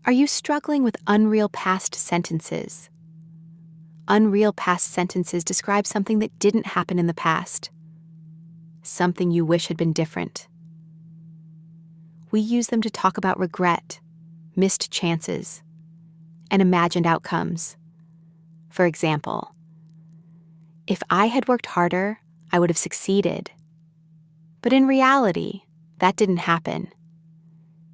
Are you struggling with unreal past sentences? Unreal past sentences describe something that didn't happen in the past, something you wish had been different. We use them to talk about regret, missed chances, and imagined outcomes. For example, if I had worked harder, I would have succeeded. But in reality, that didn't happen.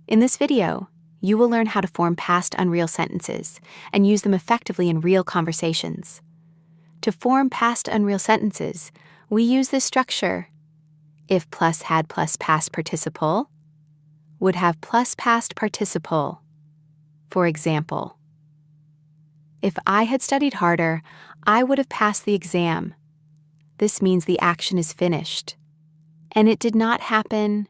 In this video, you will learn how to form past unreal sentences and use them effectively in real conversations. To form past unreal sentences, we use this structure. If plus had plus past participle, would have plus past participle. For example, if I had studied harder, I would have passed the exam. This means the action is finished. And it did not happen.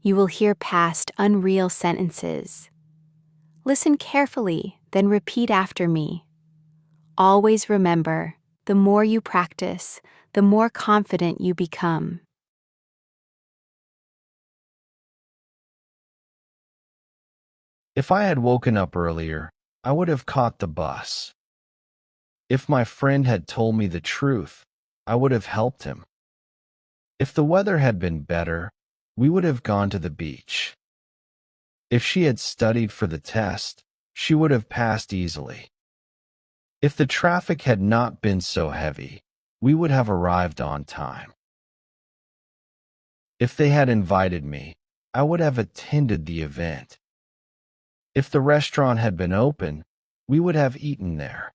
You will hear past unreal sentences. Listen carefully, then repeat after me. Always remember, the more you practice, the more confident you become. If I had woken up earlier, I would have caught the bus. If my friend had told me the truth, I would have helped him. If the weather had been better, we would have gone to the beach. If she had studied for the test, she would have passed easily. If the traffic had not been so heavy, we would have arrived on time. If they had invited me, I would have attended the event. If the restaurant had been open, we would have eaten there.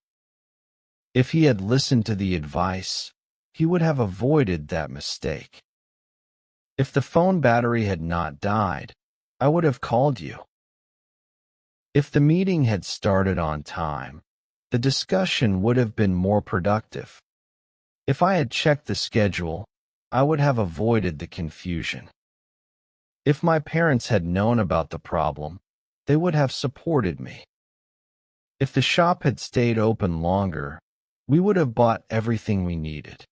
If he had listened to the advice, he would have avoided that mistake. If the phone battery had not died, I would have called you. If the meeting had started on time, the discussion would have been more productive. If I had checked the schedule, I would have avoided the confusion. If my parents had known about the problem, they would have supported me. If the shop had stayed open longer, we would have bought everything we needed.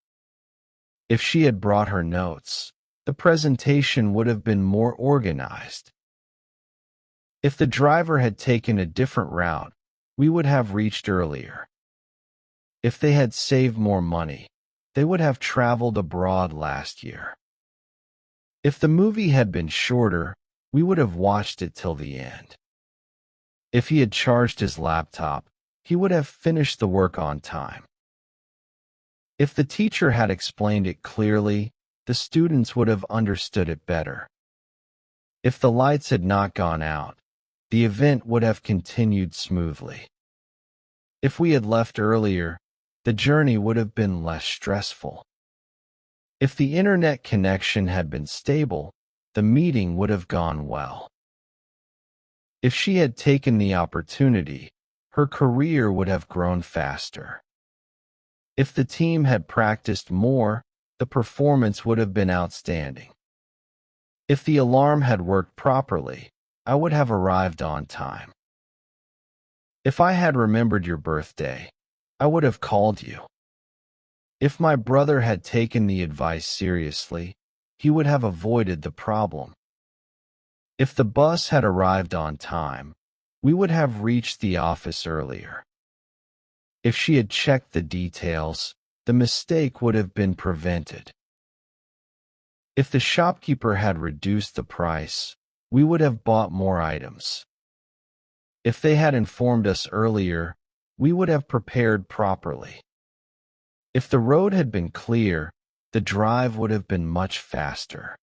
If she had brought her notes, the presentation would have been more organized. If the driver had taken a different route, we would have reached earlier. If they had saved more money, they would have traveled abroad last year. If the movie had been shorter, we would have watched it till the end. If he had charged his laptop, he would have finished the work on time. If the teacher had explained it clearly, the students would have understood it better. If the lights had not gone out, the event would have continued smoothly. If we had left earlier, the journey would have been less stressful. If the internet connection had been stable, the meeting would have gone well. If she had taken the opportunity, her career would have grown faster. If the team had practiced more, the performance would have been outstanding. If the alarm had worked properly, I would have arrived on time. If I had remembered your birthday, I would have called you. If my brother had taken the advice seriously, he would have avoided the problem. If the bus had arrived on time, we would have reached the office earlier. If she had checked the details, the mistake would have been prevented. If the shopkeeper had reduced the price, we would have bought more items. If they had informed us earlier, we would have prepared properly. If the road had been clear, the drive would have been much faster.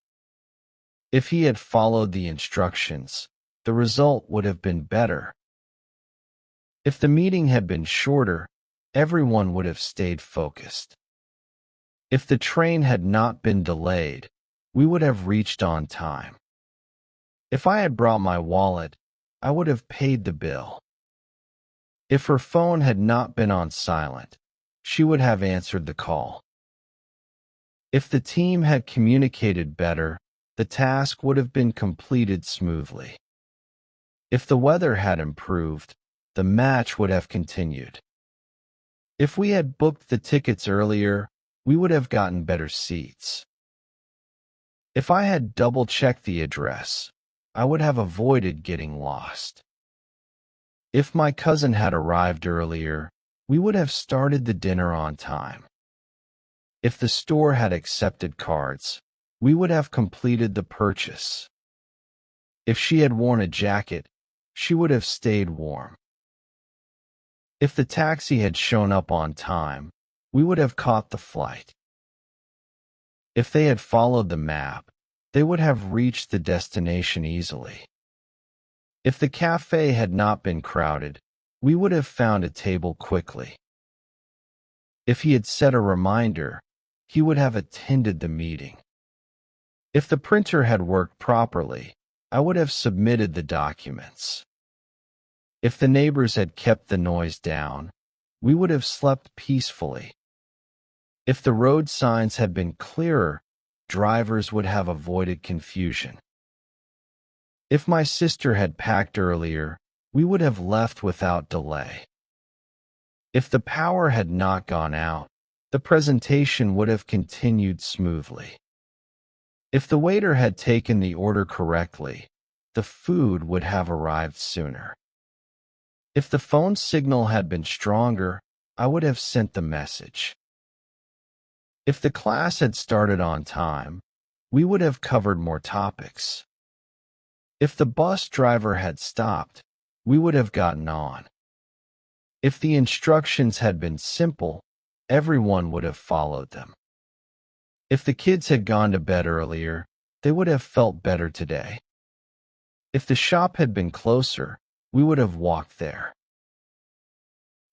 If he had followed the instructions, the result would have been better. If the meeting had been shorter, everyone would have stayed focused. If the train had not been delayed, we would have reached on time. If I had brought my wallet, I would have paid the bill. If her phone had not been on silent, she would have answered the call. If the team had communicated better, the task would have been completed smoothly. If the weather had improved, the match would have continued. If we had booked the tickets earlier, we would have gotten better seats. If I had double-checked the address, I would have avoided getting lost. If my cousin had arrived earlier, we would have started the dinner on time. If the store had accepted cards, we would have completed the purchase. If she had worn a jacket, she would have stayed warm. If the taxi had shown up on time, we would have caught the flight. If they had followed the map, they would have reached the destination easily. If the cafe had not been crowded, we would have found a table quickly. If he had set a reminder, he would have attended the meeting. If the printer had worked properly, I would have submitted the documents. If the neighbors had kept the noise down, we would have slept peacefully. If the road signs had been clearer, drivers would have avoided confusion. If my sister had packed earlier, we would have left without delay. If the power had not gone out, the presentation would have continued smoothly. If the waiter had taken the order correctly, the food would have arrived sooner. If the phone signal had been stronger, I would have sent the message. If the class had started on time, we would have covered more topics. If the bus driver had stopped, we would have gotten on. If the instructions had been simple, everyone would have followed them. If the kids had gone to bed earlier, they would have felt better today. If the shop had been closer, we would have walked there.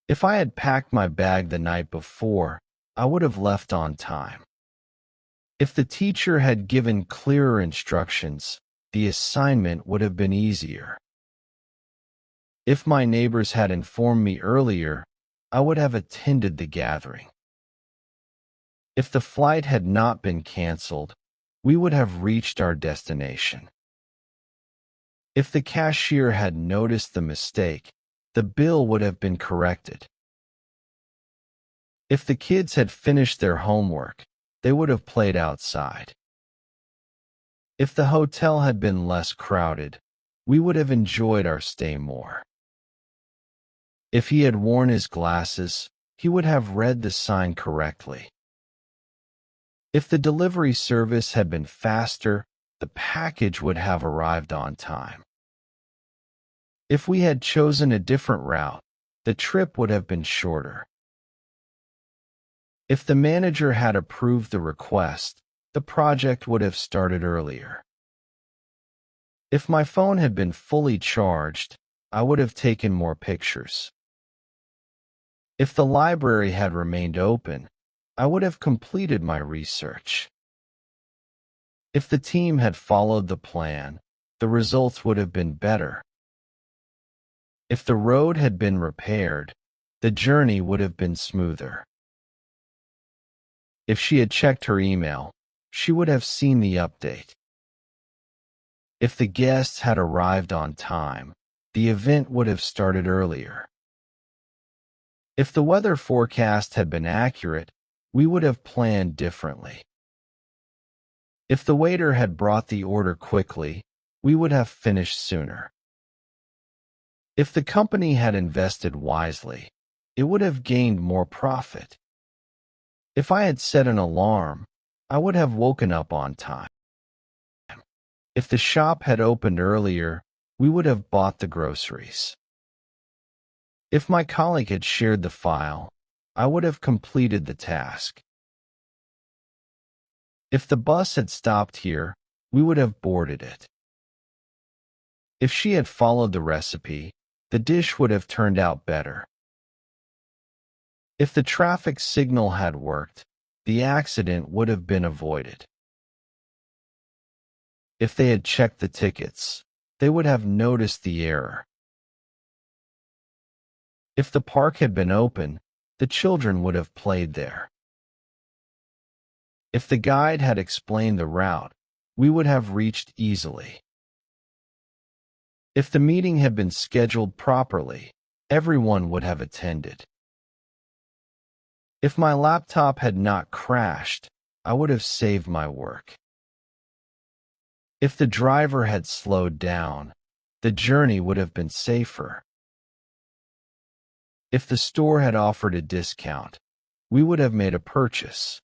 If I had packed my bag the night before, I would have left on time. If the teacher had given clearer instructions, the assignment would have been easier. If my neighbors had informed me earlier, I would have attended the gathering. If the flight had not been canceled, we would have reached our destination. If the cashier had noticed the mistake, the bill would have been corrected. If the kids had finished their homework, they would have played outside. If the hotel had been less crowded, we would have enjoyed our stay more. If he had worn his glasses, he would have read the sign correctly. If the delivery service had been faster, the package would have arrived on time. If we had chosen a different route, the trip would have been shorter. If the manager had approved the request, the project would have started earlier. If my phone had been fully charged, I would have taken more pictures. If the library had remained open, I would have completed my research. If the team had followed the plan, the results would have been better. If the road had been repaired, the journey would have been smoother. If she had checked her email, she would have seen the update. If the guests had arrived on time, the event would have started earlier. If the weather forecast had been accurate, we would have planned differently. If the waiter had brought the order quickly, we would have finished sooner. If the company had invested wisely, it would have gained more profit. If I had set an alarm, I would have woken up on time. If the shop had opened earlier, we would have bought the groceries. If my colleague had shared the file, I would have completed the task. If the bus had stopped here, we would have boarded it. If she had followed the recipe, the dish would have turned out better. If the traffic signal had worked, the accident would have been avoided. If they had checked the tickets, they would have noticed the error. If the park had been open, the children would have played there. If the guide had explained the route, we would have reached easily. If the meeting had been scheduled properly, everyone would have attended. If my laptop had not crashed, I would have saved my work. If the driver had slowed down, the journey would have been safer. If the store had offered a discount, we would have made a purchase.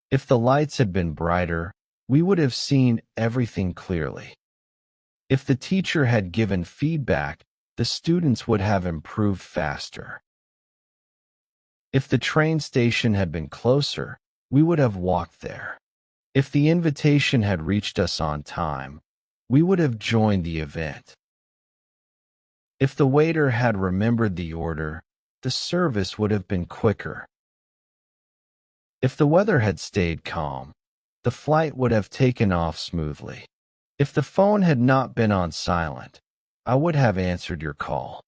If the lights had been brighter, we would have seen everything clearly. If the teacher had given feedback, the students would have improved faster. If the train station had been closer, we would have walked there. If the invitation had reached us on time, we would have joined the event. If the waiter had remembered the order, the service would have been quicker. If the weather had stayed calm, the flight would have taken off smoothly. If the phone had not been on silent, I would have answered your call.